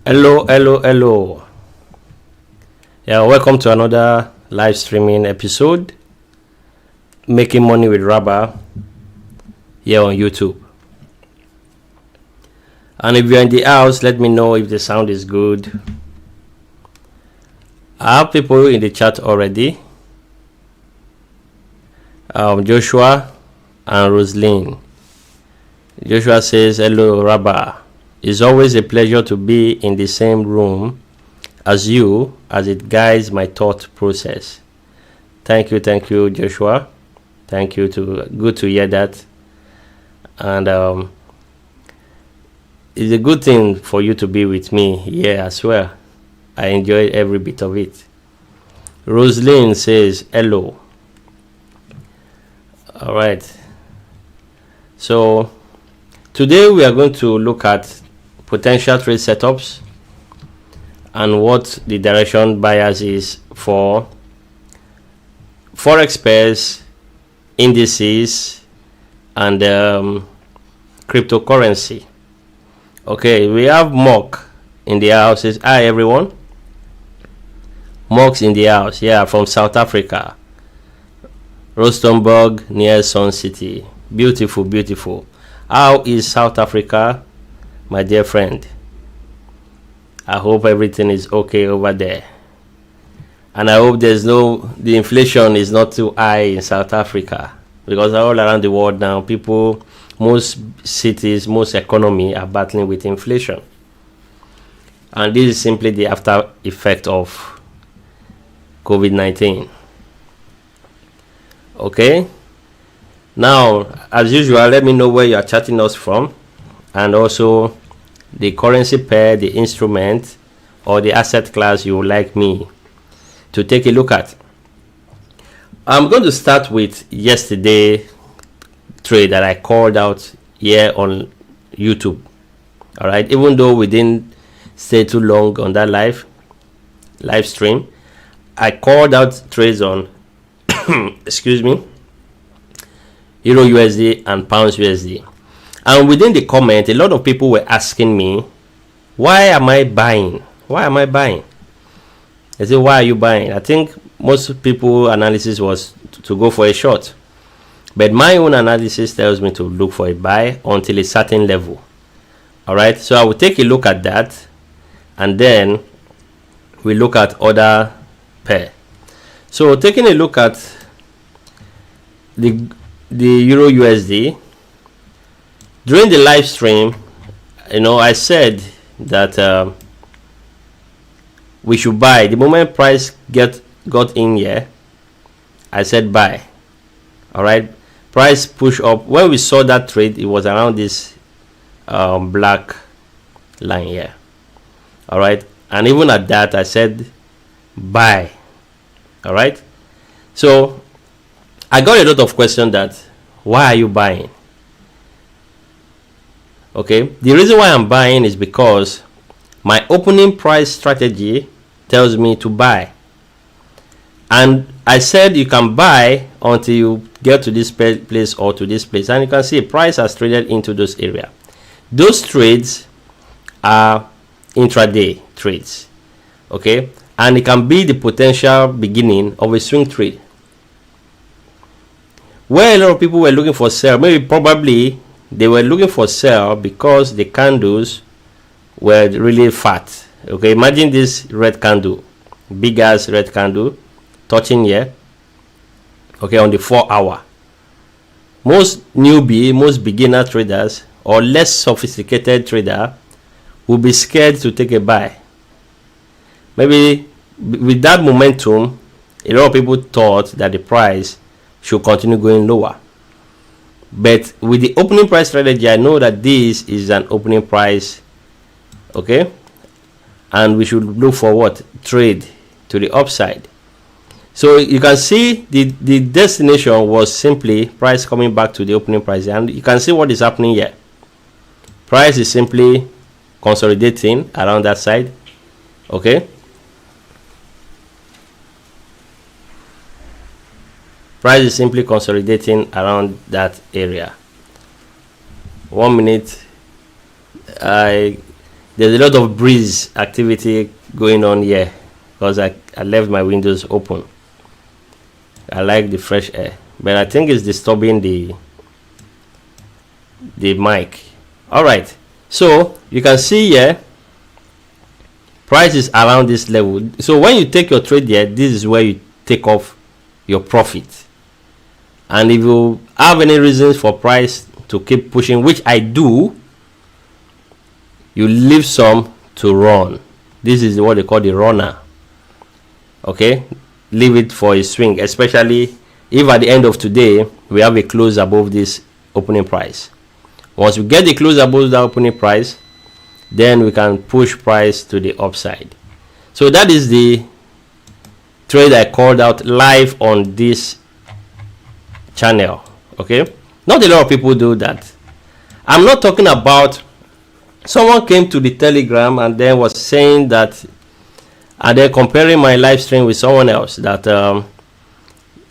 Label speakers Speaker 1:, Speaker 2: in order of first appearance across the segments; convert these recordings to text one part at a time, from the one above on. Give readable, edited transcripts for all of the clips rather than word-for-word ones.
Speaker 1: Hello. Yeah, welcome to another live streaming episode, Making Money with Raba, here on YouTube. And if you're in the house, let me know if the sound is good. I have people in the chat already. Joshua and Roslyn. Joshua says, hello Raba. It's always a pleasure to be in the same room as you, as it guides my thought process. Thank you, Joshua. Thank you. Good to hear that. And it's a good thing for you to be with me here as well. I enjoy every bit of it. Roslyn says hello. All right. So today we are going to look at potential trade setups and what the direction bias is for Forex pairs, indices, and cryptocurrency. Okay, we have Mock in the house. Hi everyone. Mock's in the house. Yeah, from South Africa. Rustenburg near Sun City. Beautiful. How is South Africa, my dear friend? I hope everything is okay over there. And I hope the inflation is not too high in South Africa, because all around the world now, most cities, most economy are battling with inflation. And this is simply the after effect of COVID-19. Okay. Now, as usual, let me know where you are chatting us from, and also the currency pair, the instrument, or the asset class you would like me to take a look at. I'm going to start with yesterday trade that I called out here on YouTube. All right, even though we didn't stay too long on that live stream, I called out trades on excuse me, Euro USD and Pounds USD. And within the comment, a lot of people were asking me, why am I buying? They say, why are you buying? I think most people analysis was to go for a short, but my own analysis tells me to look for a buy until a certain level. All right, so I will take a look at that, and then we look at other pair. So taking a look at the Euro USD, during the live stream, I said that we should buy. The moment price got in here, I said buy. All right, price push up. When we saw that trade, it was around this black line here. All right, and even at that, I said buy. All right, so I got a lot of questions that why are you buying? Okay, the reason why I'm buying is because my opening price strategy tells me to buy, and I said you can buy until you get to this place or to this place, and you can see price has traded into those areas. Those trades are intraday trades, okay, and it can be the potential beginning of a swing trade where a lot of people were looking for sell. Probably they were looking for sell because the candles were really fat. Okay, imagine this red candle, big ass red candle touching here, okay, on the 4 hour. Most beginner traders or less sophisticated trader will be scared to take a buy. Maybe with that momentum, a lot of people thought that the price should continue going lower. But with the opening price strategy, I know that this is an opening price, okay, and we should look for what? Trade to the upside. So you can see the destination was simply price coming back to the opening price, and you can see what is happening here. Price is simply consolidating around that side, okay. Price is simply consolidating around that area. 1 minute. there's a lot of breeze activity going on here because I left my windows open. I like the fresh air, but I think it's disturbing the mic. All right, so you can see here price is around this level. So when you take your trade here, this is where you take off your profit. And if you have any reasons for price to keep pushing, which I do, you leave some to run. This is what they call the runner. Okay, leave it for a swing, especially if at the end of today we have a close above this opening price. Once we get the close above the opening price, then we can push price to the upside. So that is the trade I called out live on this channel. Okay, not a lot of people do that. I'm not talking about someone came to the Telegram and then was saying that, and then comparing my live stream with someone else, that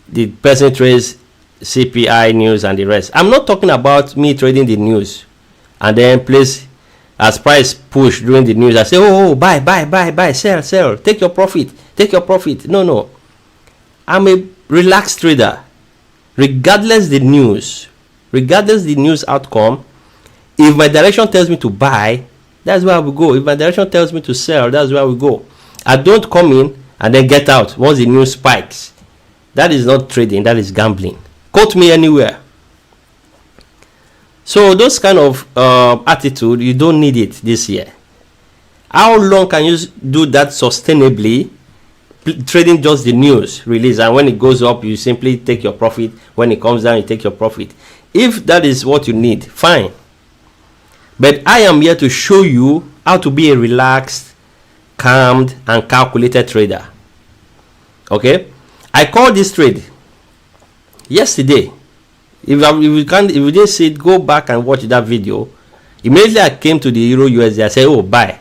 Speaker 1: the person trades CPI news and the rest. I'm not talking about me trading the news and then place as price push during the news. I say, oh, buy, sell, take your profit. No, I'm a relaxed trader. Regardless the news outcome, if my direction tells me to buy, that's where I will go. If my direction tells me to sell, that's where I will go. I don't come in and then get out once the news spikes. That is not trading, that is gambling. Quote me anywhere. So those kind of attitude, you don't need it this year. How long can you do that sustainably? Trading just the news release, and when it goes up you simply take your profit, when it comes down you take your profit. If that is what you need, fine. But I am here to show you how to be a relaxed, calmed and calculated trader. Okay, I called this trade yesterday. If you didn't see it, go back and watch that video. Immediately I came to the Euro USD, I said, oh, buy.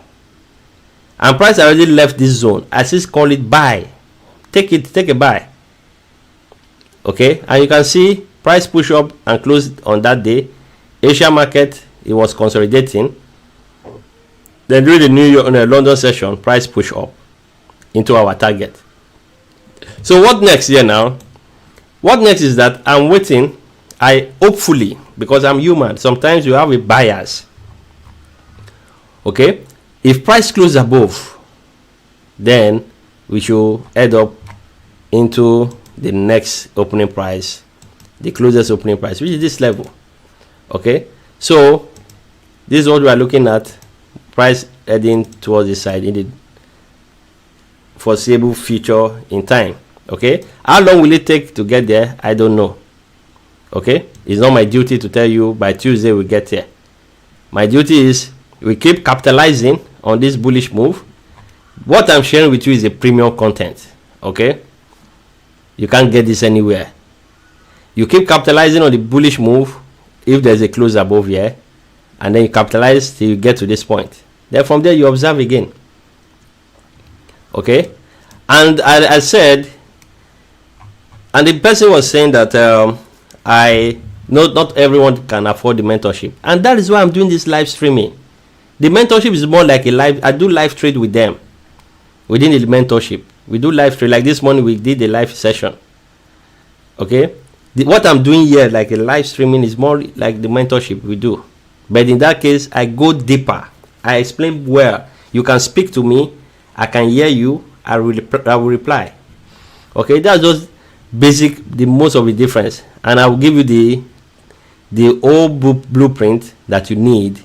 Speaker 1: And price already left this zone. I just call it buy. Take a buy. Okay, and you can see price push up and closed on that day. Asia market, it was consolidating. Then during the New York London session, price push up into our target. So what next here now? What next is that I'm waiting. I hopefully, because I'm human, sometimes you have a bias. Okay, if price closes above, then we should head up into the next opening price, the closest opening price, which is this level. Okay, so this is what we are looking at, price heading towards this side in the foreseeable future in time. Okay, how long will it take to get there? I don't know. Okay, it's not my duty to tell you by Tuesday we get here. My duty is we keep capitalizing on this bullish move. What I'm sharing with you is a premium content. Okay, you can't get this anywhere. You keep capitalizing on the bullish move if there's a close above here, and then you capitalize till you get to this point. Then from there you observe again. Okay, and I said, and the person was saying that I know not everyone can afford the mentorship, and that is why I'm doing this live streaming. The mentorship is more like a live, I do live trade with them. Within the mentorship, we do live trade. Like this morning we did a live session. Okay, what I'm doing here, like a live streaming, is more like the mentorship we do, but in that case I go deeper. I explain where you can speak to me, I can hear you, I will reply. Okay, that's just basic, the most of the difference, and I will give you the whole blueprint that you need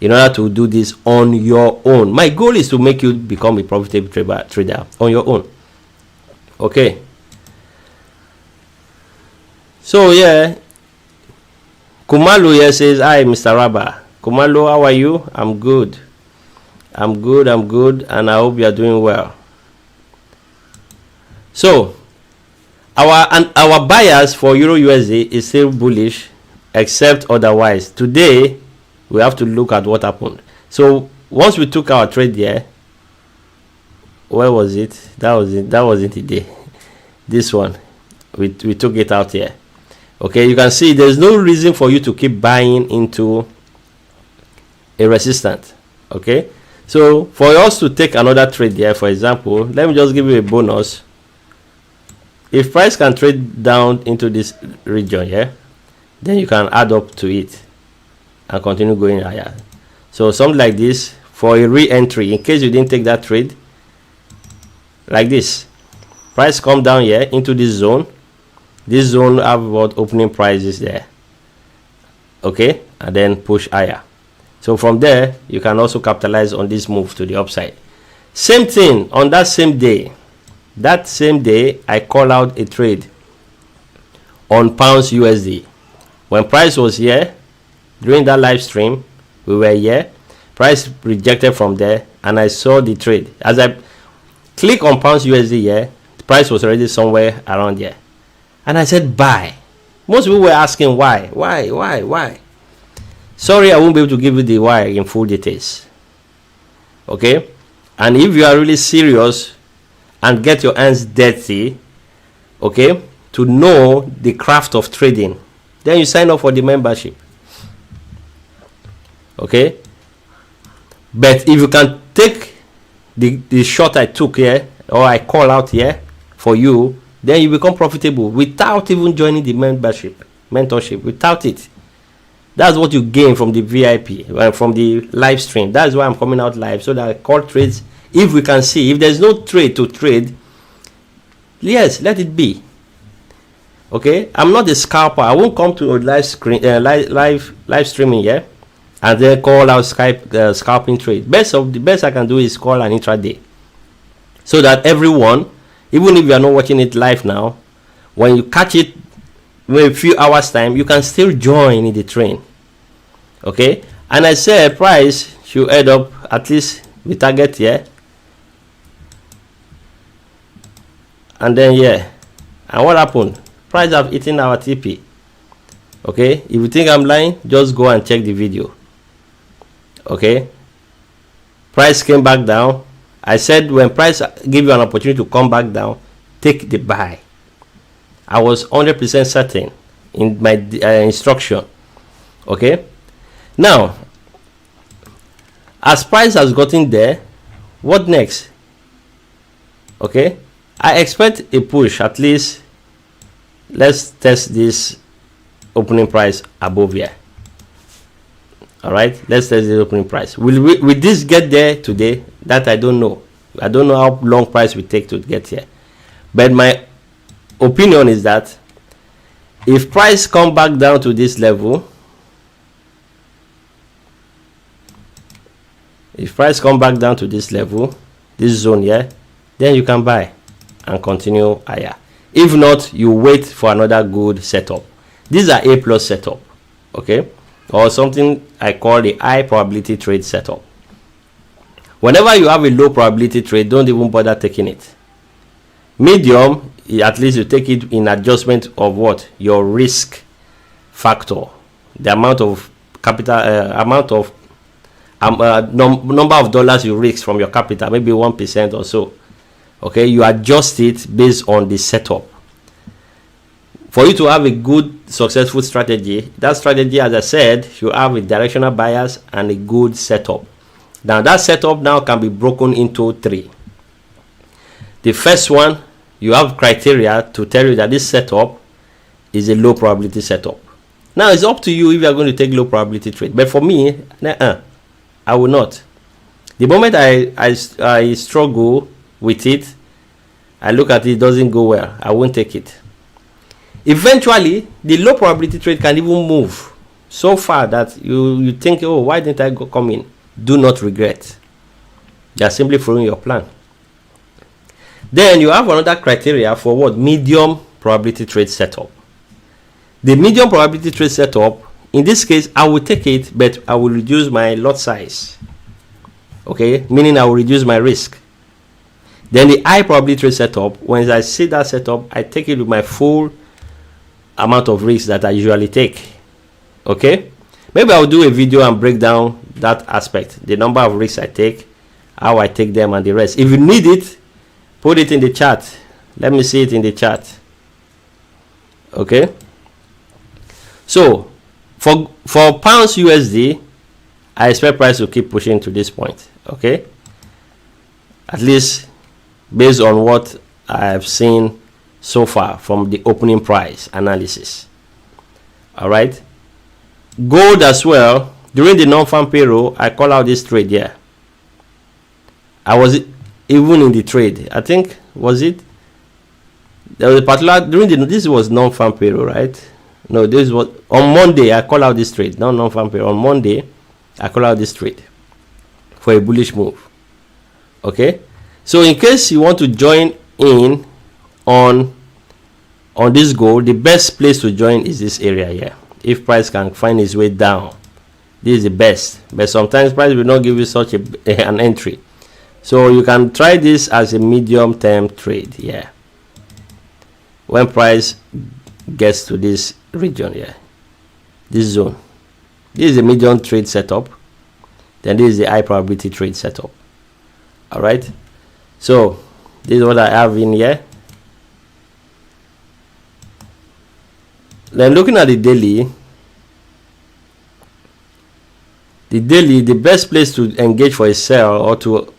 Speaker 1: in order to do this on your own. My goal is to make you become a profitable trader on your own. Okay, so yeah, Kumalo here says, hi Mr. Raba. Kumalo, how are you? I'm good, and I hope you are doing well. So our bias for Euro USD is still bullish, except otherwise. Today we have to look at what happened. So once we took our trade here, where was it? That wasn't the day. This one, we took it out here. Okay, you can see there's no reason for you to keep buying into a resistance. Okay, So for us to take another trade here, for example, let me just give you a bonus. If price can trade down into this region here, then you can add up to it and continue going higher. So something like this for a re-entry, in case you didn't take that trade, like this. Price come down here into this zone. This zone have what opening prices there. Okay, and then push higher. So from there, you can also capitalize on this move to the upside. Same thing on that same day. That same day, I call out a trade on pounds USD. When price was here, during that live stream, we were here. Price rejected from there, and I saw the trade. As I click on pounds USD here, the price was already somewhere around here. And I said buy. Most people were asking why. Sorry, I won't be able to give you the why in full details. Okay? And if you are really serious and get your hands dirty, okay, to know the craft of trading, then you sign up for the membership. Okay? But if you can take the shot I took here, or I call out here for you, then you become profitable without even joining the mentorship, without it. That's what you gain from the VIP, from the live stream. That's why I'm coming out live, so that I call trades. If we can see, if there's no trade to trade, yes, let it be. Okay, I'm not a scalper. I won't come to a live streaming here and then call out scalping trade. The best I can do is call an intraday, so that everyone, even if you are not watching it live now, when you catch it in a few hours time, you can still join in the train. Okay, and I said price should head up at least the target here, and then yeah, and what happened? Price have eaten our TP. Okay, if you think I'm lying, just go and check the video. Okay, price came back down. I said when price give you an opportunity to come back down, take the buy. I was 100% certain in my instruction. Okay, now as price has gotten there, what next? Okay, I expect a push. At least let's test this opening price above here. All right, let's test the opening price. Will this get there today? That I don't know. I don't know how long price will take to get here, but my opinion is that if price come back down to this level, this zone here, then you can buy and continue higher. If not, you wait for another good setup. These are A+ setup, okay, or something I call the high probability trade setup. Whenever you have a low probability trade, don't even bother taking it. Medium, at least you take it in adjustment of what your risk factor, the amount of capital, number of dollars you risk from your capital, maybe 1% or so. Okay, you adjust it based on the setup. For you to have a good successful strategy, that strategy, as I said, you have a directional bias and a good setup. Now that setup now can be broken into 3. The first one, you have criteria to tell you that this setup is a low probability setup. Now it's up to you if you are going to take low probability trade, but for me, I will not. The moment I struggle with it, I look at it doesn't go well, I won't take it. Eventually the low probability trade can even move so far that you think, oh, why didn't I come in? Do not regret. You are simply following your plan. Then you have another criteria for what? Medium probability trade setup. The medium probability trade setup, in this case, I will take it, but I will reduce my lot size. Okay, meaning I will reduce my risk. Then the high probability trade setup, when I see that setup, I take it with my full amount of risk that I usually take. Okay, maybe I'll do a video and break down that aspect, the number of risks I take, how I take them, and the rest. If you need it, put it in the chat. Let me see it in the chat. Okay, so for pounds USD, I expect price to keep pushing to this point. Okay, at least based on what I have seen so far from the opening price analysis. All right, gold as well. During the non-farm payroll, I call out this trade here. I was even in the trade. I think, was it? There was a particular during the, this was non-farm payroll, right? No, this was on Monday. I call out this trade, not non-farm payroll. On Monday, I call out this trade for a bullish move. Okay, so in case you want to join in on this gold, the best place to join is this area here. If price can find its way down, this is the best. But sometimes price will not give you such an entry, so you can try this as a medium term trade here. When price gets to this region here, this zone, this is a medium trade setup, then this is the high probability trade setup. All right, so this is what I have in here. Then looking at the daily, the best place to engage for a sell or to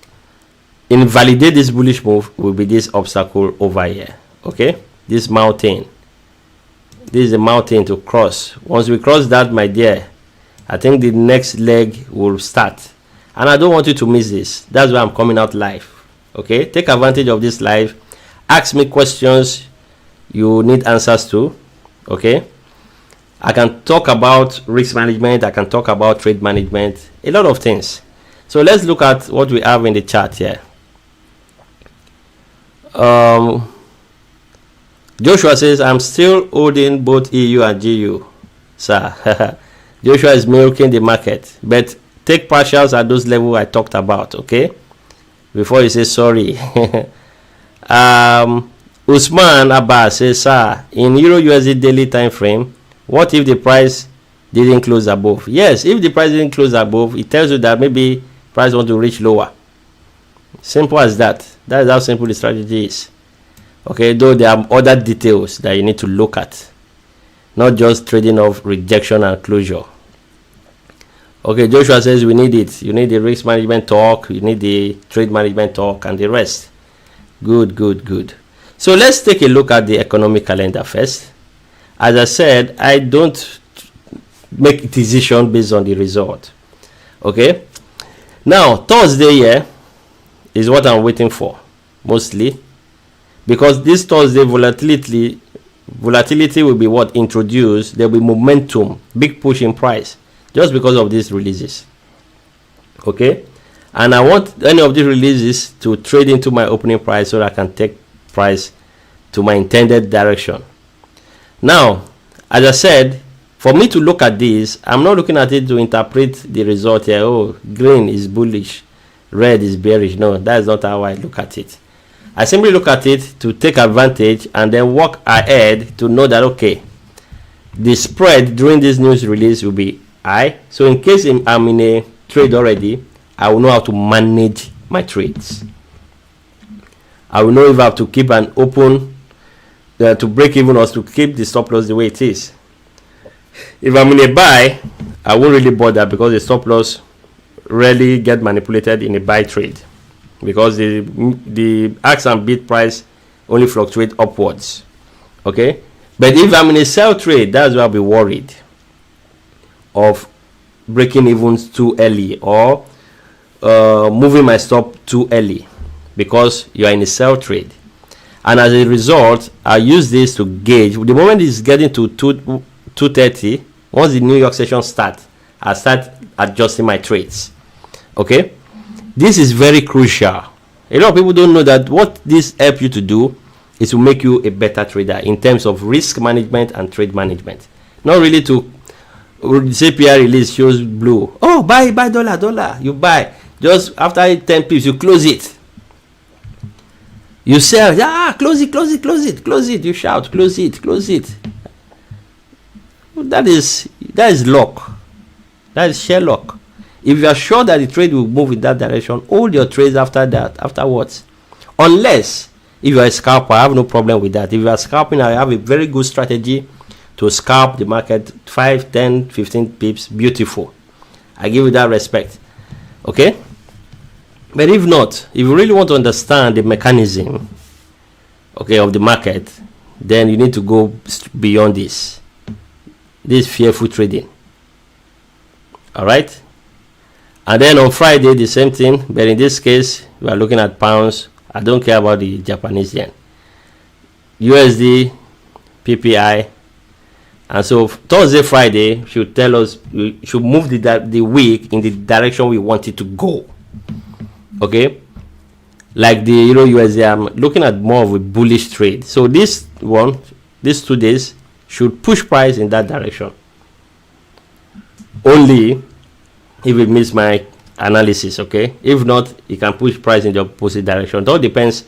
Speaker 1: invalidate this bullish move will be this obstacle over here. Okay, this mountain. This is a mountain to cross. Once we cross that, my dear, I think the next leg will start, and I don't want you to miss this. That's why I'm coming out live. Okay, take advantage of this live. Ask me questions you need answers to. Okay, I can talk about risk management, I can talk about trade management, a lot of things. So let's look at what we have in the chart here. Joshua says, I'm still holding both EU and GU, sir. Joshua is milking the market, but take partials at those levels I talked about, okay, before you say sorry. Usman Abbas says, sir, in Euro USD daily time frame, what if the price didn't close above? Yes, if the price didn't close above, it tells you that maybe price want to reach lower. Simple as that. That is how simple the strategy is. Okay, though there are other details that you need to look at, not just trading off rejection and closure. Okay, Joshua says we need it. You need the risk management talk, you need the trade management talk, and the rest. Good, good, good. So let's take a look at the economic calendar first. As I said, I don't make a decision based on the result. Okay, now Thursday here is what I'm waiting for mostly, because this Thursday volatility will be what introduced. There will be momentum, big push in price just because of these releases. Okay, and I want any of these releases to trade into my opening price so that I can take price to my intended direction. Now, as I said, for me to look at this, I'm not looking at it to interpret the result here. Oh, green is bullish, red is bearish. No, that is not how I look at it. I simply look at it to take advantage and then walk ahead to know that, okay, the spread during this news release will be high. So in case I'm in a trade already, I will know how to manage my trades. I will know if I have to keep an open to break even or to keep the stop loss the way it is. If I'm in a buy, I won't really bother because the stop loss rarely get manipulated in a buy trade, because the ask and bid price only fluctuate upwards. Okay, but if I'm in a sell trade, that's where I'll be worried of breaking even too early or moving my stop too early, because you are in a sell trade. And as a result, I use this to gauge. The moment it's getting to 230, once the New York session starts, I start adjusting my trades. Okay, this is very crucial. A lot of people don't know that what this helps you to do is to make you a better trader in terms of risk management and trade management. Not really to say PR release shows blue. Oh, buy dollar. You buy. Just after 10 pips, you close it. You sell, close it. You shout, close it. That is luck. That is sheer luck. If you are sure that the trade will move in that direction, hold your trades afterwards. Unless if you are a scalper, I have no problem with that. If you are scalping, I have a very good strategy to scalp the market 5, 10, 15 pips. Beautiful. I give you that respect. Okay. But if not, if you really want to understand the mechanism, okay, of the market, then you need to go beyond this fearful trading. All right. And then on Friday, the same thing, but in this case, we are looking at pounds. I don't care about the Japanese yen. USD, PPI, and so Thursday, Friday should tell us, we should move the week in the direction we want it to go. Okay, like the Euro USD, I'm looking at more of a bullish trade. So this 2 days should push price in that direction. Only if it meets my analysis, okay? If not, it can push price in the opposite direction. It all depends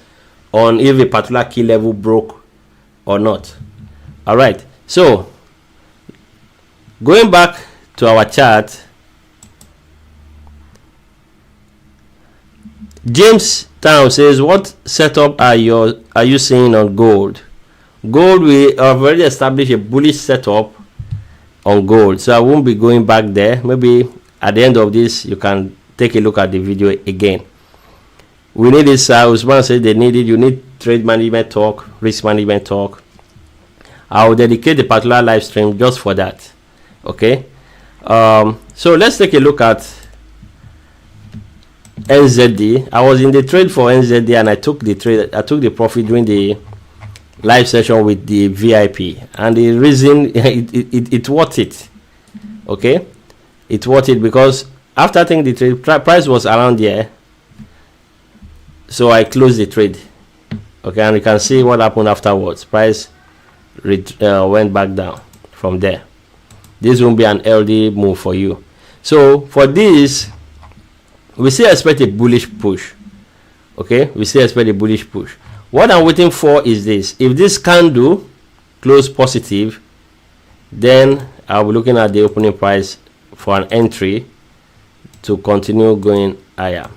Speaker 1: on if a particular key level broke or not. All right, so going back to our chart, James Town says, what setup are you seeing on gold? Gold, we have already established a bullish setup on gold, so I won't be going back there. Maybe at the end of this you can take a look at the video again. We need this. Usman said they need it. You need trade management talk, risk management talk. I'll dedicate a particular live stream just for that. Okay, so let's take a look at NZD. I was in the trade for NZD and I took the trade. I took the profit during the live session with the VIP, and the reason it worth it. Okay, it worth it because after taking the trade, price was around here, so I closed the trade. Okay, and you can see what happened afterwards. Price went back down from there. This won't be an LD move for you. So for this, we still expect a bullish push. Okay, we still expect a bullish push. What I'm waiting for is this. If this candle close positive, then I'll be looking at the opening price for an entry to continue going higher.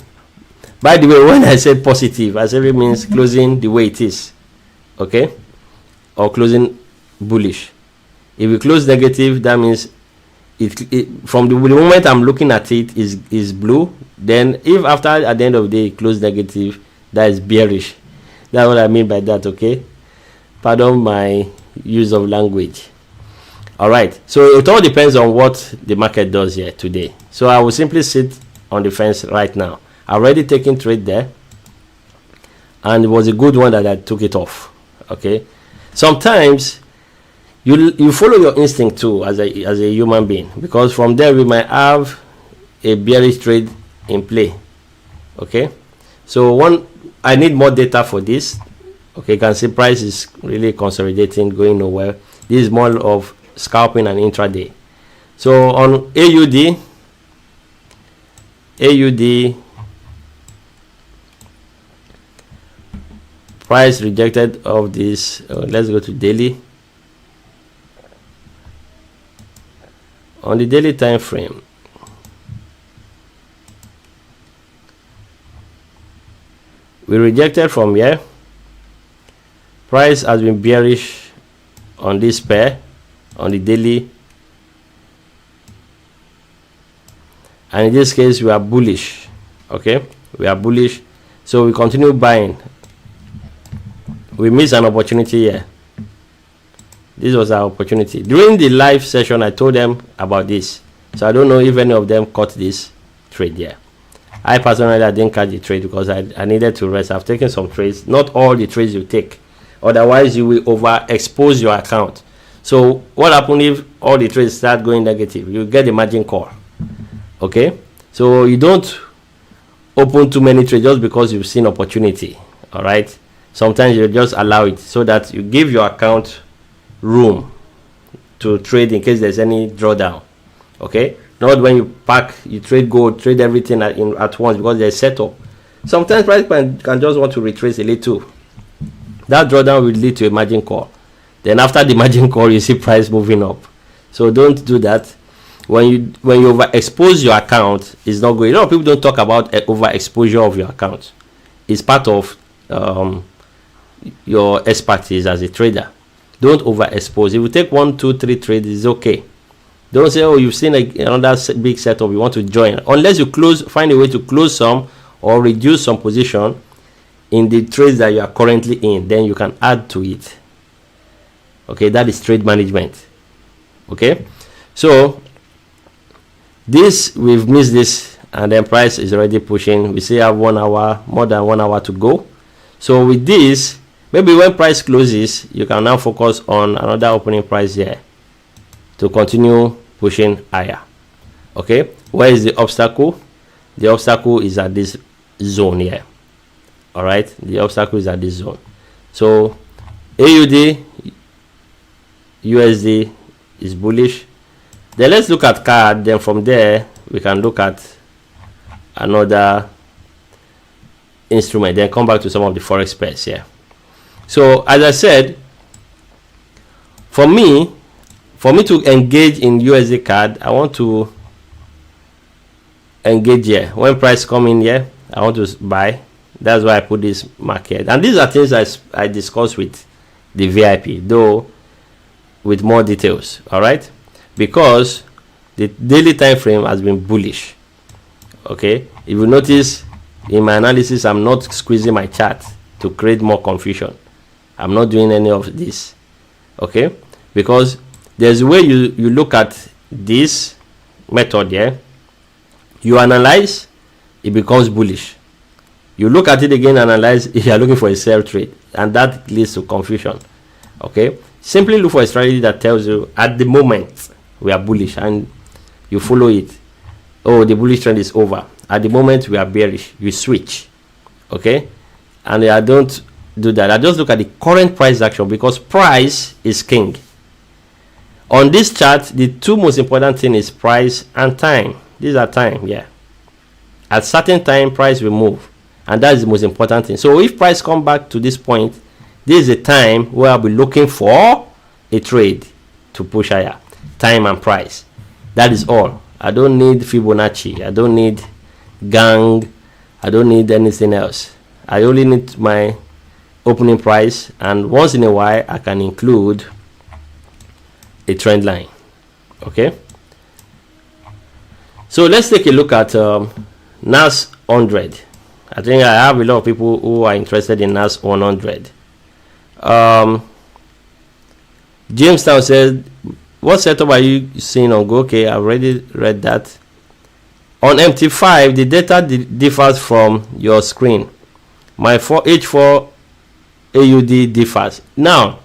Speaker 1: By the way, when I said positive, I said it means closing the way it is. Okay, or closing bullish. If you close negative, that means it from the moment I'm looking at it is blue. Then if after at the end of the day it close negative, that is bearish. That's what I mean by that. Okay, pardon my use of language. All right, so it all depends on what the market does here today. So I will simply sit on the fence right now. I already taken trade there, and it was a good one that I took it off. Okay, sometimes you follow your instinct too as a human being, because from there we might have a bearish trade in play. Okay, so I need more data for this. Okay, you can see price is really consolidating, going nowhere. This is more of scalping and intraday. So on AUD price rejected of this. Let's go to daily. On the daily time frame, we rejected from here. Price has been bearish on this pair on the daily, and in this case we are bullish. Okay, we are bullish, so we continue buying. We missed an opportunity here. This was our opportunity. During the live session, I told them about this. So I don't know if any of them caught this trade here. I personally, I didn't catch the trade because I needed to rest. I've taken some trades. Not all the trades you take. Otherwise, you will overexpose your account. So what happens if all the trades start going negative? You get the margin call. Okay? So you don't open too many trades just because you've seen opportunity. All right? Sometimes you just allow it so that you give your account room to trade in case there's any drawdown. Okay, not when you trade gold, trade everything at once because there's setup. Sometimes price can just want to retrace a little. That drawdown will lead to a margin call. Then after the margin call, you see price moving up. So don't do that. When you overexpose your account, it's not good. A lot of people don't talk about overexposure of your account. It's part of your expertise as a trader. Don't overexpose. If you take 1, 2, 3 trades, it's okay. Don't say, oh, you've seen another big setup, you want to join. Unless you find a way to close some or reduce some position in the trades that you are currently in, then you can add to it. Okay, that is trade management. Okay, so this, we've missed this, and then price is already pushing. We still have 1 hour, more than 1 hour to go. So with this, maybe when price closes, you can now focus on another opening price here to continue pushing higher. Okay, where is the obstacle? The obstacle is at this zone here. All right, the obstacle is at this zone. So AUD USD is bullish. Then let's look at CAD. Then from there we can look at another instrument, then come back to some of the forex pairs here. So as I said, for me to engage in USD CAD, I want to engage here. When price come in here, I want to buy. That's why I put this market, and these are things I discussed with the VIP, though with more details. All right, because the daily time frame has been bullish. Okay, if you notice in my analysis, I'm not squeezing my chart to create more confusion. I'm not doing any of this. Okay, because there's a way you look at this method here. You analyze, it becomes bullish. You look at it again, analyze, you are looking for a sell trade, and that leads to confusion. Okay, simply look for a strategy that tells you at the moment we are bullish, and you follow it. Oh, the bullish trend is over. At the moment we are bearish, you switch. Okay, and I don't do that. I just look at the current price action, because price is king. On this chart, the two most important thing is price and time. These are time. Yeah, at certain time price will move, and that is the most important thing. So if price come back to this point, this is a time where I'll be looking for a trade to push higher. Time and price, that is all. I don't need Fibonacci, I don't need gang, I don't need anything else. I only need my opening price, and once in a while I can include a trend line. Okay, so let's take a look at NAS 100. I think I have a lot of people who are interested in NAS 100. Jamestown said, what setup are you seeing on Go? Okay, I already read that. On MT5, the data differs from your screen. My H4 AUD differs. Now,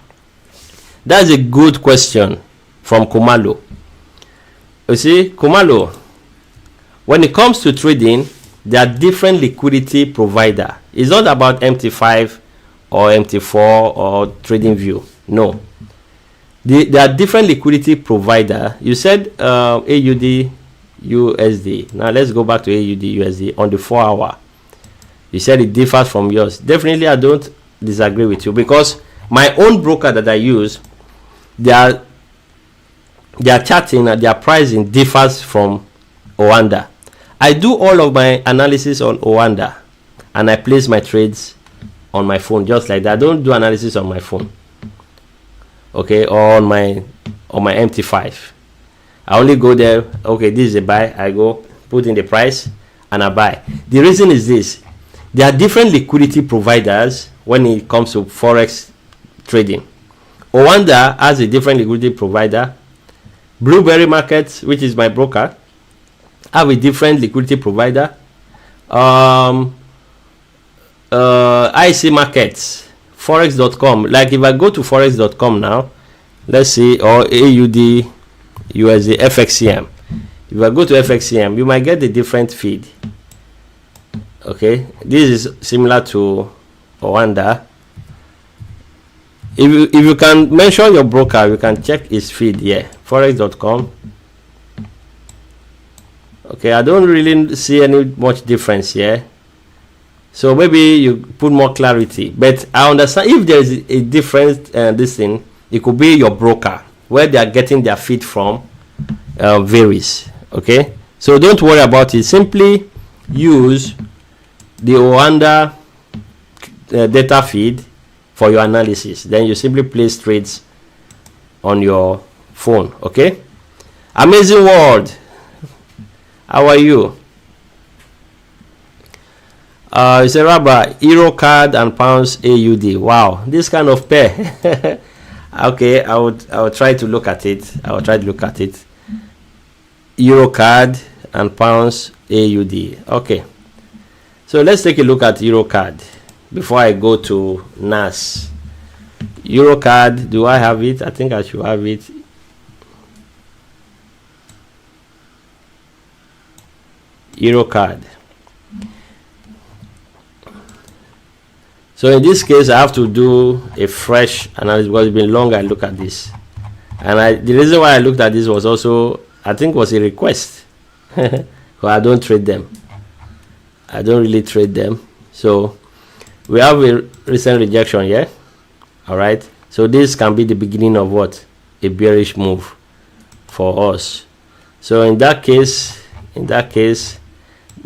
Speaker 1: that's a good question from Kumalo. You see, Kumalo, when it comes to trading, there are different liquidity provider. It's not about MT5 or MT4 or TradingView. No, there are different liquidity provider. You said AUD USD. Now let's go back to AUD USD on the 4 hour. You said it differs from yours. Definitely, I don't disagree with you, because my own broker that I use, their charting and their pricing differs from Oanda. I do all of my analysis on Oanda, and I place my trades on my phone just like that. I don't do analysis on my phone, okay, or on my MT5. I only go there. Okay, this is a buy. I go put in the price and I buy. The reason is this: there are different liquidity providers when it comes to forex trading. Oanda has a different liquidity provider. Blueberry Markets, which is my broker, have a different liquidity provider. IC Markets, Forex.com. Like if I go to Forex.com now, let's see, or AUD USD FXCM. If I go to FXCM, you might get a different feed. Okay, this is similar to Oanda. If you can mention your broker, you can check his feed here. Forex.com. Okay, I don't really see any much difference here, so maybe you put more clarity. But I understand if there is a difference, this thing, it could be your broker, where they are getting their feed from varies. Okay, so don't worry about it. Simply use the Oanda data feed for your analysis. Then you simply place trades on your phone. Okay, Amazing World, how are you? It's a Raba Euro card and pounds AUD. Wow, this kind of pair. Okay, I will try to look at it. Euro card and pounds AUD. Okay, so let's take a look at Euro card before I go to NAS. Euro card, do I have it? I think I should have it. Euro card. So in this case, I have to do a fresh analysis because it's been long. I look at this, and the reason why I looked at this was also, I think, was a request. Because I don't trade them. I don't really trade them. So we have a recent rejection here. All right. So this can be the beginning of what? A bearish move for us. So in that case,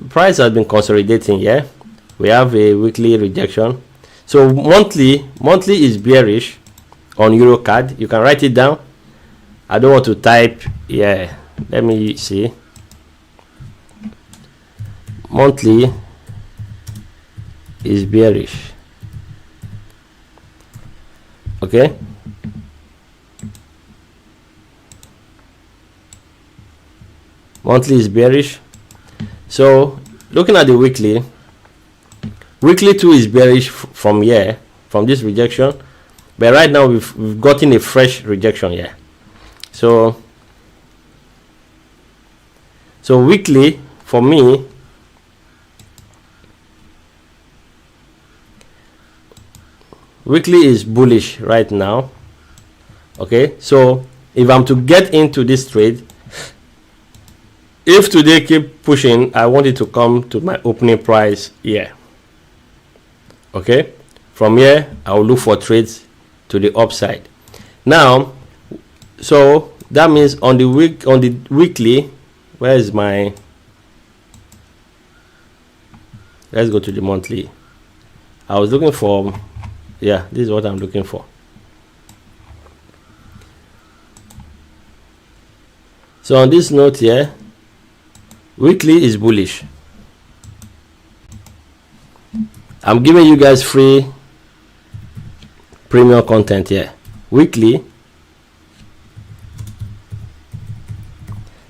Speaker 1: price has been consolidating here. We have a weekly rejection. So monthly is bearish on Euro card. You can write it down. I don't want to type. Yeah, let me see. Monthly is bearish. Okay. Monthly is bearish. So looking at the weekly too is bearish from here, from this rejection, but right now we've gotten a fresh rejection here. So weekly for me, weekly is bullish right now. Okay, so if I'm to get into this trade, if today keep pushing, I want it to come to my opening price here. Okay, from here I will look for trades to the upside. Now, so that means on the weekly, where is my, let's go to the monthly. I was looking for, yeah, this is what I'm looking for. So on this note here, weekly is bullish. I'm giving you guys free premium content here. Weekly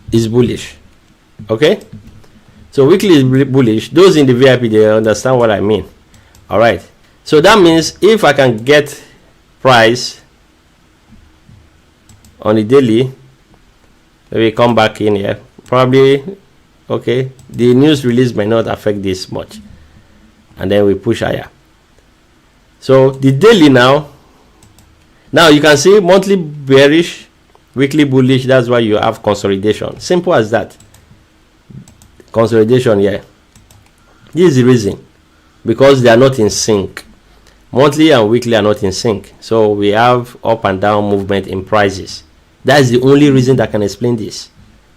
Speaker 1: is bullish. Okay, so weekly is bullish. Those in the VIP, they understand what I mean. All right, so that means if I can get price on the daily, maybe come back in here, probably. Okay, the news release may not affect this much, and then we push higher. So the daily now you can see monthly bearish, weekly bullish. That's why you have consolidation. Simple as that. Consolidation here. This is the reason, because they are not in sync. Monthly and weekly are not in sync, so we have up and down movement in prices. That is the only reason that can explain this.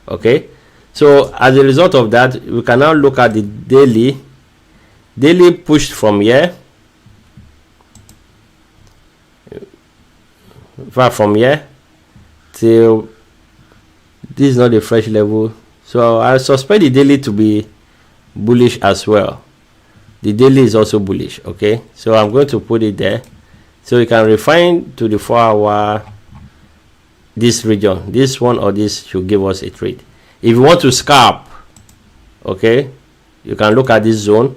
Speaker 1: Okay, so as a result of that, we can now look at the daily. Daily pushed from here, from here till this is not a fresh level, so I suspect the daily to be bullish as well. The daily is also bullish. Okay, so I'm going to put it there, so you can refine to the 4-hour. This region, this one or this should give us a trade. If you want to scalp, okay, you can look at this zone.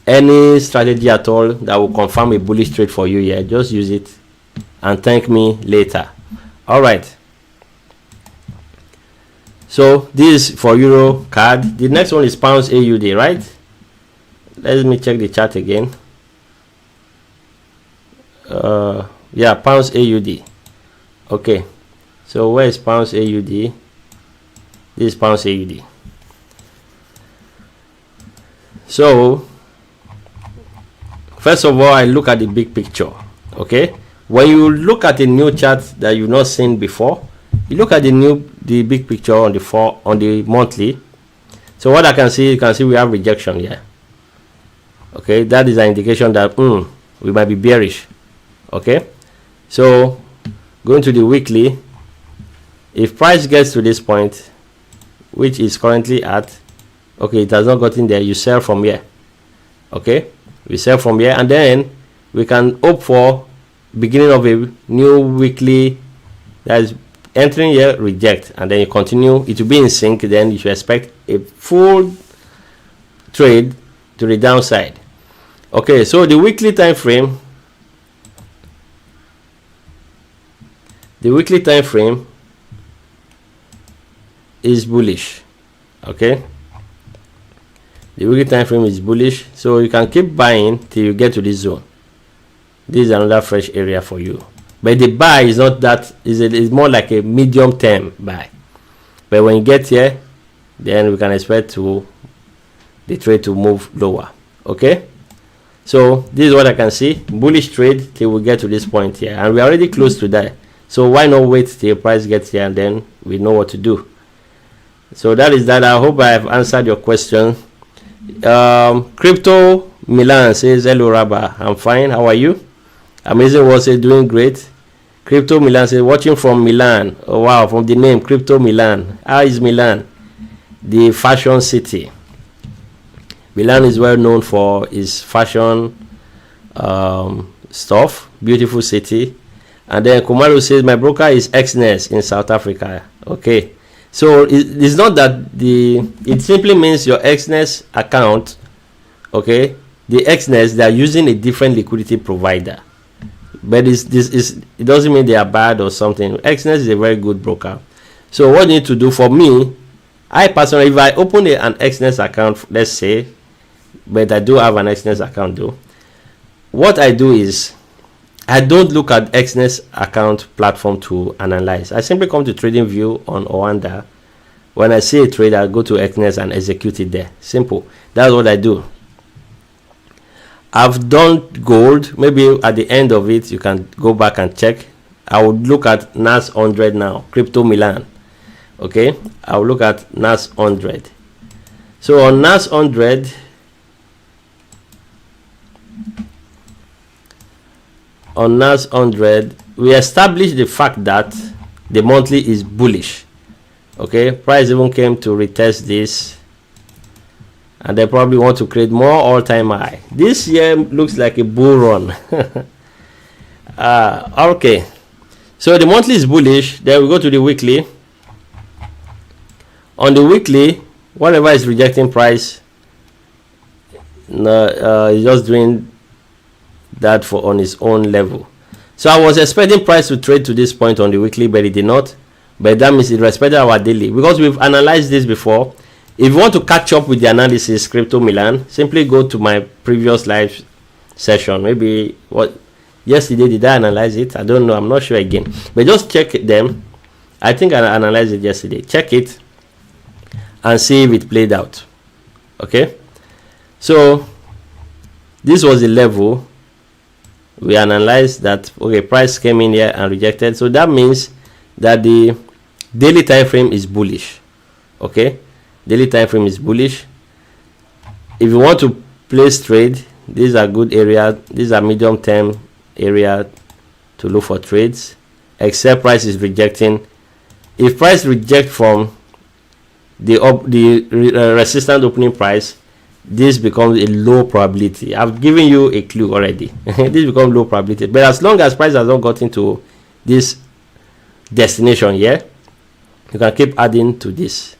Speaker 1: Any strategy at all that will confirm a bullish trade for you here, just use it and thank me later. All right, so this is for Euro card. The next one is pounds AUD, right? Let me check the chart again. Yeah, pounds AUD. Okay, so where is pounds AUD? This is pounds AUD. So first of all, I look at the big picture. Okay, when you look at a new chart that you've not seen before, you look at the big picture on the monthly. So what I can see, you can see we have rejection here. Okay, that is an indication that we might be bearish. Okay, so going to the weekly, if price gets to this point, which is currently at, okay, it has not gotten there, you sell from here. Okay, we sell from here, and then we can hope for beginning of a new weekly that is entering here, reject, and then you continue. It will be in sync. Then you should expect a full trade to the downside. Okay, so the weekly time frame, is bullish. Okay, the weekly time frame is bullish, so you can keep buying till you get to this zone. This is another fresh area for you, but the buy is not that, it's more like a medium term buy. But when you get here, then we can expect the trade to move lower. Okay, so this is what I can see, bullish trade till we get to this point here, and we're already close to that. So why not wait till price gets here, and then we know what to do. So that is that. I hope I have answered your question. Crypto Milan says, hello Raba, I'm fine, how are you? Amazing was doing great. Crypto Milan says, watching from Milan. Oh wow, from the name Crypto Milan. How is Milan? The fashion city. Milan is well known for its fashion stuff. Beautiful city. And then Kumaru says, my broker is Xness in South Africa. Okay, so it's not that it simply means your Xness account. Okay, the Xness, they are using a different liquidity provider, but it doesn't mean they are bad or something. Xness is a very good broker. So what you need to do, for me, I personally, if I open an Xness account, let's say, but I do have an Xness account though, what I do is I don't look at Xness account platform to analyze. I simply come to TradingView on Oanda. When I see a trade, I go to Xness and execute it there. Simple. That's what I do. I've done gold. Maybe at the end of it, you can go back and check. I would look at NAS 100 now, Crypto Milan. Okay, I'll look at NAS 100. So on NAS 100, we established the fact that the monthly is bullish. Okay, price even came to retest this, and they probably want to create more all-time high. This year looks like a bull run. Okay, so the monthly is bullish. Then we go to the weekly. On the weekly, whatever is rejecting price, is just doing that for on its own level. So I was expecting price to trade to this point on the weekly, but it did not. But that means it respected our daily, because we've analyzed this before. If you want to catch up with the analysis, Crypto Milan, simply go to my previous live session. Maybe yesterday, did I analyze it? I don't know, I'm not sure again, but just check them. I think I analyzed it yesterday. Check it and see if it played out. Okay, so this was the level. We analyzed that, okay, price came in here and rejected, so that means that the daily time frame is bullish. Okay, daily time frame is bullish. If you want to place trade, these are good area, these are medium term area to look for trades, except price is rejecting. If price reject from the resistant opening price, this becomes a low probability. I've given you a clue already. This becomes low probability, but as long as price has not gotten to this destination here, you can keep adding to this.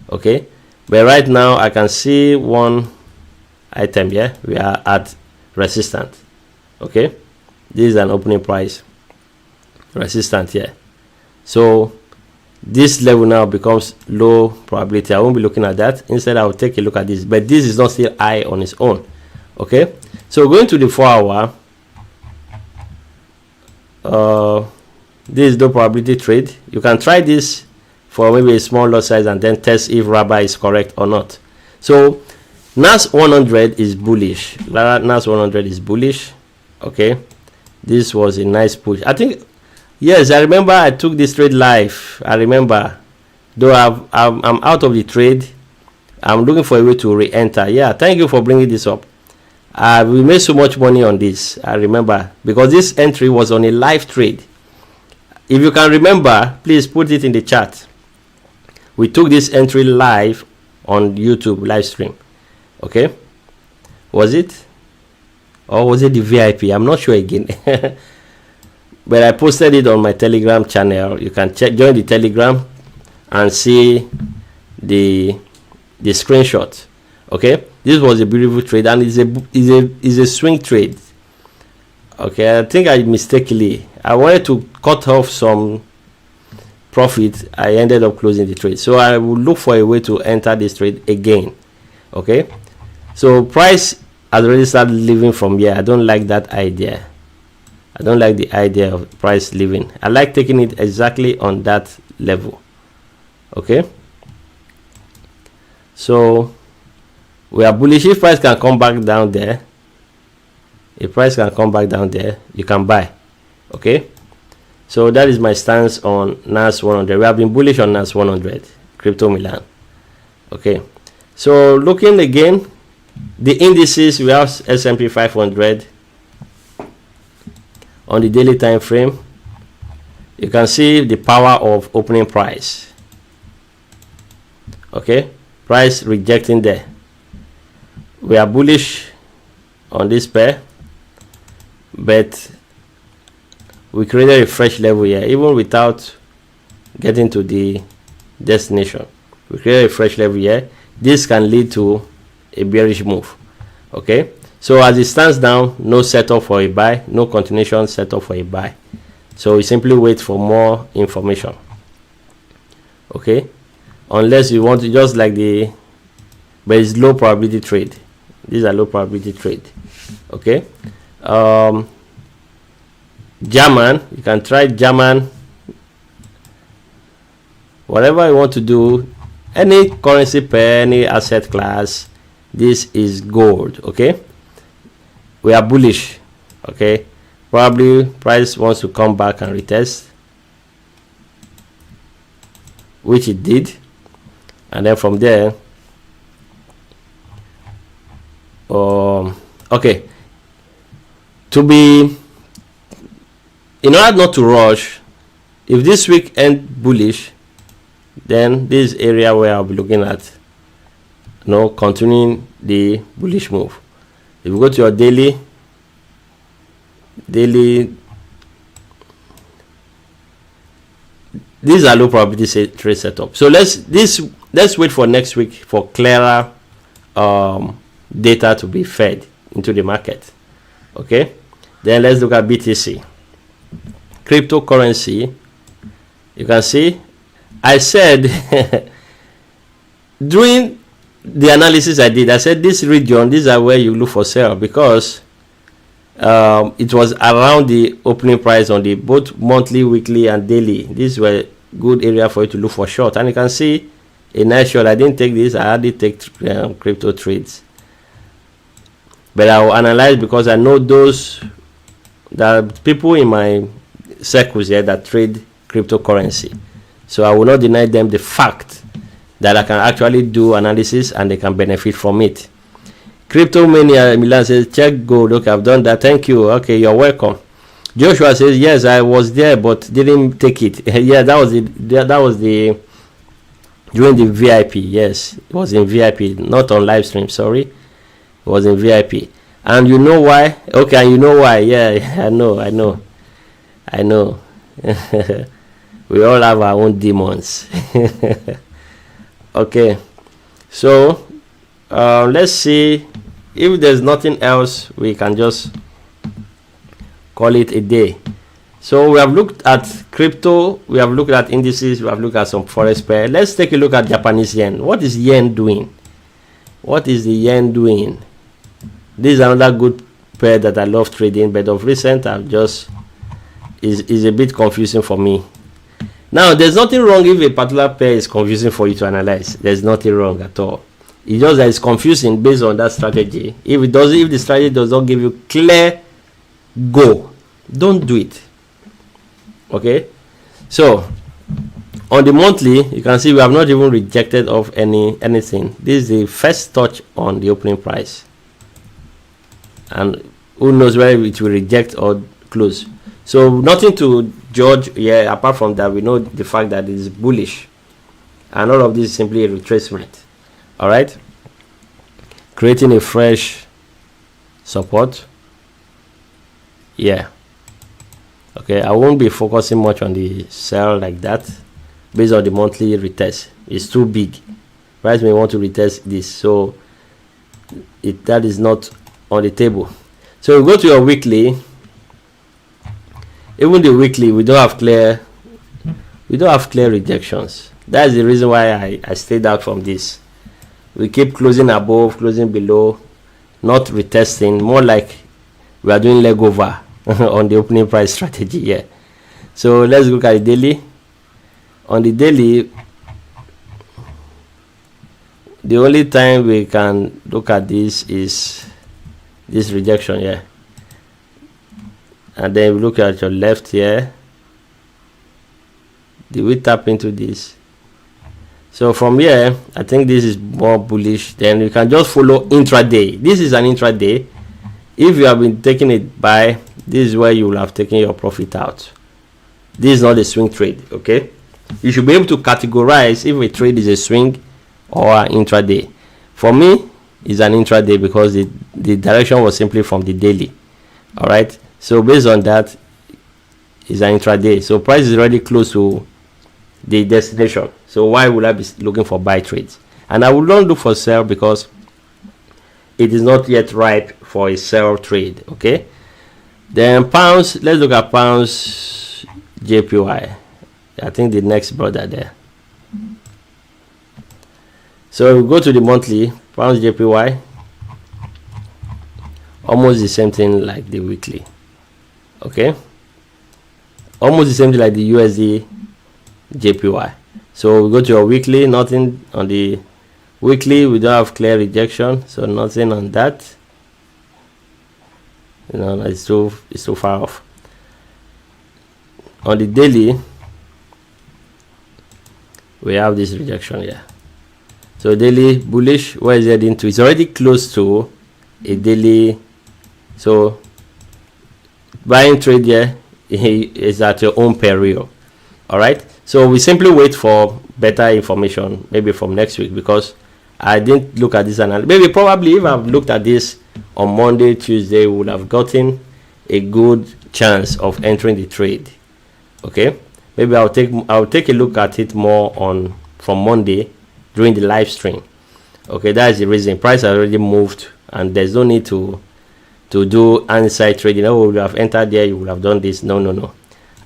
Speaker 1: Okay, but right now I can see one item here. We are at resistance. Okay, this is an opening price resistance here, so this level now becomes low probability. I won't be looking at that. Instead, I will take a look at this, but this is not still high on its own. Okay, so going to the 4 hour, this is low probability trade. You can try this for maybe a small lot size and then test if Raba is correct or not. So NAS 100 is bullish. NAS 100 is bullish. Okay, this was a nice push. I think, yes, I remember I took this trade live. I remember, though I'm out of the trade. I'm looking for a way to re-enter. Yeah, thank you for bringing this up. We made so much money on this. I remember, because this entry was on a live trade. If you can remember, please put it in the chat. We took this entry live on YouTube live stream. Okay, Was it, or was it the VIP? I'm not sure again. But I posted it on my Telegram channel. You can join the Telegram and see the screenshot. Okay, this was a beautiful trade, and is a swing trade. Okay, I think I mistakenly, I wanted to cut off some profit. I ended up closing the trade, so I will look for a way to enter this trade again. Okay, so price has already started leaving from here. I don't like that idea. I don't like the idea of price leaving. I like taking it exactly on that level. Okay, so we are bullish. If price can come back down there, if price can come back down there, you can buy. Okay, so that is my stance on NAS 100. We have been bullish on NAS 100, Crypto Milan. Okay, so looking again, the indices, we have S&P 500 on the daily time frame. You can see the power of opening price. Okay, price rejecting there. We are bullish on this pair, but we created a fresh level here even without getting to the destination. We created a fresh level here. This can lead to a bearish move. Okay, so as it stands now, no setup for a buy, no continuation setup for a buy. So we simply wait for more information. Okay, unless you want to just like the, but it's low probability trade. These are low probability trade. Okay, German, you can try German, whatever you want to do, any currency pair, any asset class. This is gold. Okay, we are bullish. Okay, probably price wants to come back and retest, which it did, and then from there, okay, to be, in order not to rush, if this week end bullish, then this area where I'll be looking at, continuing the bullish move. If you go to your daily, these are low probability trade setup. So let's wait for next week for clearer data to be fed into the market. Okay, then let's look at BTC, cryptocurrency. You can see I said during the analysis I did, I said this region, these are where you look for sell, because it was around the opening price on the both monthly, weekly and daily. These were good area for you to look for short, and you can see a nice short. I didn't take this, I hardly take crypto trades, but I will analyze, because I know those that people in my circles here that trade cryptocurrency, so I will not deny them the fact that I can actually do analysis and they can benefit from it. Crypto Mania Milan says check gold. Okay, I've done that, thank you. Okay, you're welcome. Joshua says yes, I was there but didn't take it. Yeah, that was the during the VIP. Yes, it was in VIP, not on live stream, sorry, it was in VIP. And you know why? Okay, and you know why? Yeah, I know we all have our own demons. Okay, so let's see, if there's nothing else, we can just call it a day. So we have looked at crypto, we have looked at indices, we have looked at some forex pair. Let's take a look at Japanese yen. What is yen doing? What is the yen doing? This is another good pair that I love trading, but of recent I've just is a bit confusing for me. Now, there's nothing wrong if a particular pair is confusing for you to analyze. There's nothing wrong at all. It's just that it's confusing based on that strategy. If the strategy does not give you clear go, don't do it. Okay, so on the monthly, you can see we have not even rejected of anything. This is the first touch on the opening price, and who knows whether it will reject or close. So nothing to judge here, apart from that we know the fact that it is bullish, and all of this is simply a retracement. All right, creating a fresh support. Yeah, okay, I won't be focusing much on the sell like that based on the monthly retest. It's too big. Price may want to retest this, so that is not on the table. So we go to your weekly. Even the weekly, we don't have clear rejections. That's the reason why I stayed out from this. We keep closing above, closing below, not retesting, more like we are doing leg over on the opening price strategy. Yeah, so let's look at the daily. On the daily, the only time we can look at this is this rejection here, and then we look at your left here. Did we tap into this? So from here, I think this is more bullish. Then you can just follow intraday. This is an intraday. If you have been taking it by, this is where you will have taken your profit out. This is not a swing trade. Okay, you should be able to categorize if a trade is a swing or an intraday. For me, it's an intraday because the direction was simply from the daily. All right, so based on that, it's an intraday. So price is already close to the destination. So why would I be looking for buy trades? And I will not look for sell because it is not yet ripe for a sell trade. Okay, then pounds. Let's look at pounds JPY. I think the next brother there. So we go to the monthly. Pounds JPY, almost the same thing like the weekly. Okay, almost the same thing like the USD JPY. So we go to your weekly. Nothing on the weekly. We don't have clear rejection, so nothing on that. You know, it's too far off. On the daily, we have this rejection here. So daily bullish. Where is it heading to? It's already close to a daily. So buying trade here is at your own peril. All right, so we simply wait for better information maybe from next week, because I didn't look at this analysis. Maybe probably if I've looked at this on Monday, Tuesday, we would have gotten a good chance of entering the trade. Okay, maybe I'll take a look at it more from Monday during the live stream. Okay, that's the reason. Price has already moved and there's no need to do inside trading. Oh, you have entered there, you would have done this. No,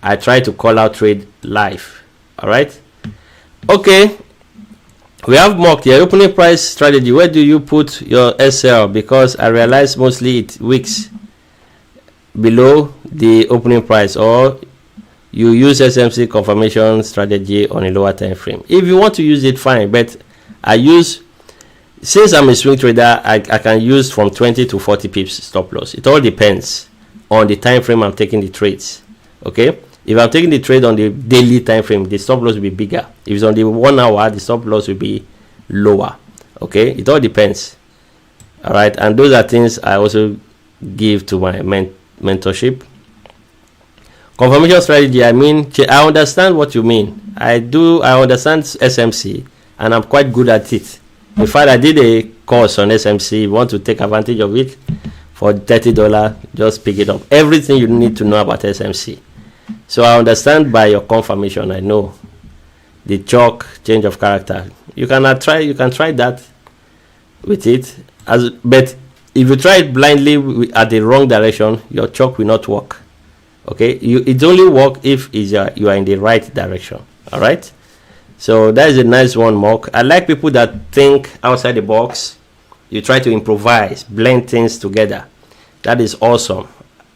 Speaker 1: I try to call out trade live. All right, okay, we have mocked here opening price strategy. Where do you put your SL? Because I realize mostly it wicks below the opening price, or you use SMC confirmation strategy on a lower time frame. If you want to use it, fine, but I use, since I'm a swing trader, I can use from 20 to 40 pips stop loss. It all depends on the time frame I'm taking the trades. Okay, if I'm taking the trade on the daily time frame, the stop loss will be bigger. If it's on the 1 hour, the stop loss will be lower. Okay, it all depends. All right, and those are things I also give to my mentorship. Confirmation strategy, I mean, I understand what you mean. I understand SMC and I'm quite good at it. In fact, I did a course on SMC. If you want to take advantage of it for $30, just pick it up. Everything you need to know about SMC. So I understand by your confirmation. I know the chalk change of character. You can try that with it. But if you try it blindly at the wrong direction, your chalk will not work. Okay, it only work if you are in the right direction. All right, so that is a nice one, Mark. I like people that think outside the box. You try to improvise, blend things together. That is awesome.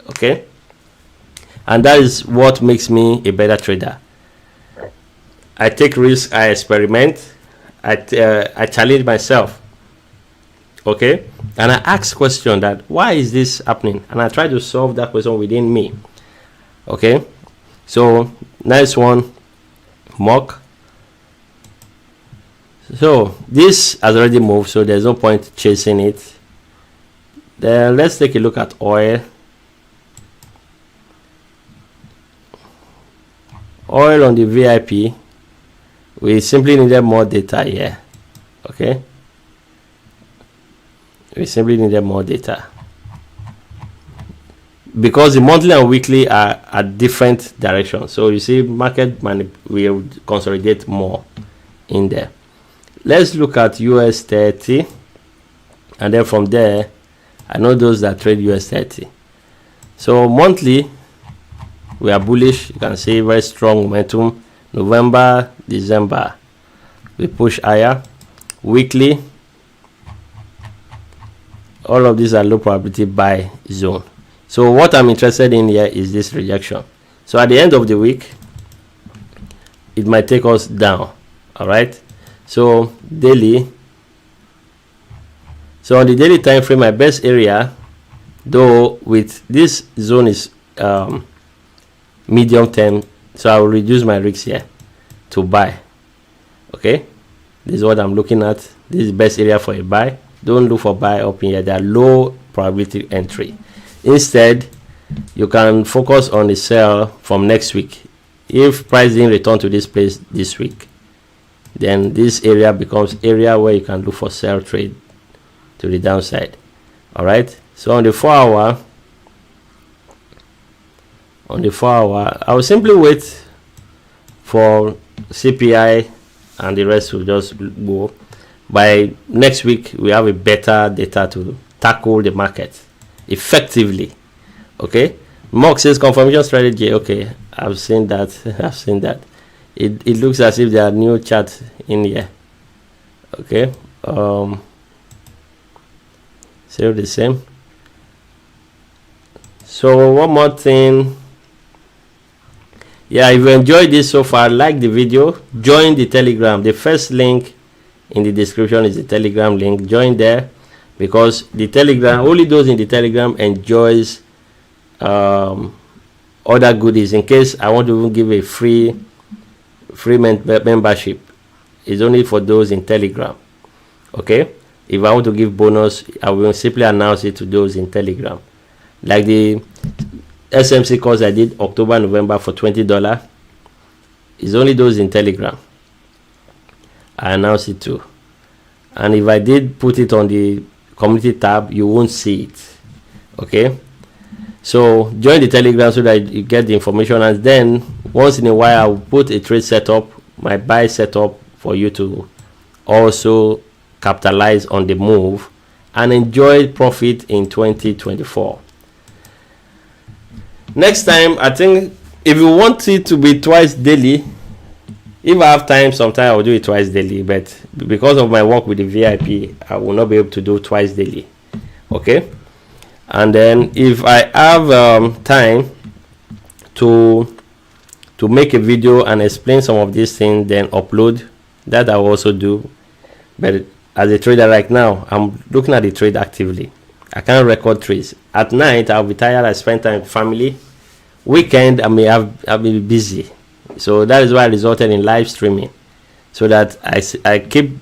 Speaker 1: Okay, and that is what makes me a better trader. I take risks, I experiment, I challenge myself. Okay, and I ask question that why is this happening, and I try to solve that question within me. Okay, so nice one, mock. So this has already moved, so there's no point chasing it. Then let's take a look at oil. Oil on the VIP, we simply needed more data here. Okay, we simply needed more data. because the monthly and weekly are at different directions. So you see market will consolidate more in there. Let's look at US 30, and then from there I know those that trade US 30. So monthly we are bullish. You can see very strong momentum. November, December we push higher. Weekly, all of these are low probability buy zone. So what I'm interested in here is this rejection. So at the end of the week it might take us down. All right, so daily, so on the daily time frame, my best area, though with this zone is medium term, so I will reduce my risk here to buy. Okay, this is what I'm looking at. This is the best area for a buy. Don't look for buy up in here. They are low probability entry. Instead, you can focus on the sell from next week. If price didn't return to this place this week, then this area becomes area where you can look for sell trade to the downside. All right, so on the 4 hour, I will simply wait for CPI and the rest will just go. By next week we have a better data to tackle the market effectively. Okay, Mark says confirmation strategy. Okay, I've seen that. It looks as if there are new charts in here. Okay, still the same. So one more thing, yeah, if you enjoyed this so far, like the video, join the Telegram. The first link in the description is the Telegram link. Join there, because the Telegram, only those in the Telegram enjoys other goodies. In case I want to even give a free membership, it's only for those in Telegram. Okay, if I want to give bonus, I will simply announce it to those in Telegram. Like the SMC course I did October, November for $20, it's only those in Telegram I announce it to. And if I did put it on the community tab, you won't see it. Okay, so join the Telegram so that you get the information, and then once in a while I'll put a trade setup, my buy setup, for you to also capitalize on the move and enjoy profit in 2024. Next time, I think if you want it to be twice daily, if I have time, sometime I will do it twice daily, but because of my work with the VIP, I will not be able to do twice daily. Okay, and then if I have time to make a video and explain some of these things, then upload, that I will also do. But as a trader right now, I'm looking at the trade actively. I can't record trades. At night I'll be tired, I spend time with family. Weekend I'll be busy. So that is why I resulted in live streaming, so that I keep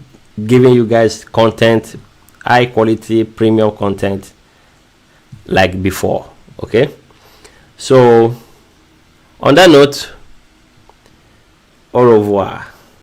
Speaker 1: giving you guys content, high quality premium content like before. Okay, so on that note, au revoir.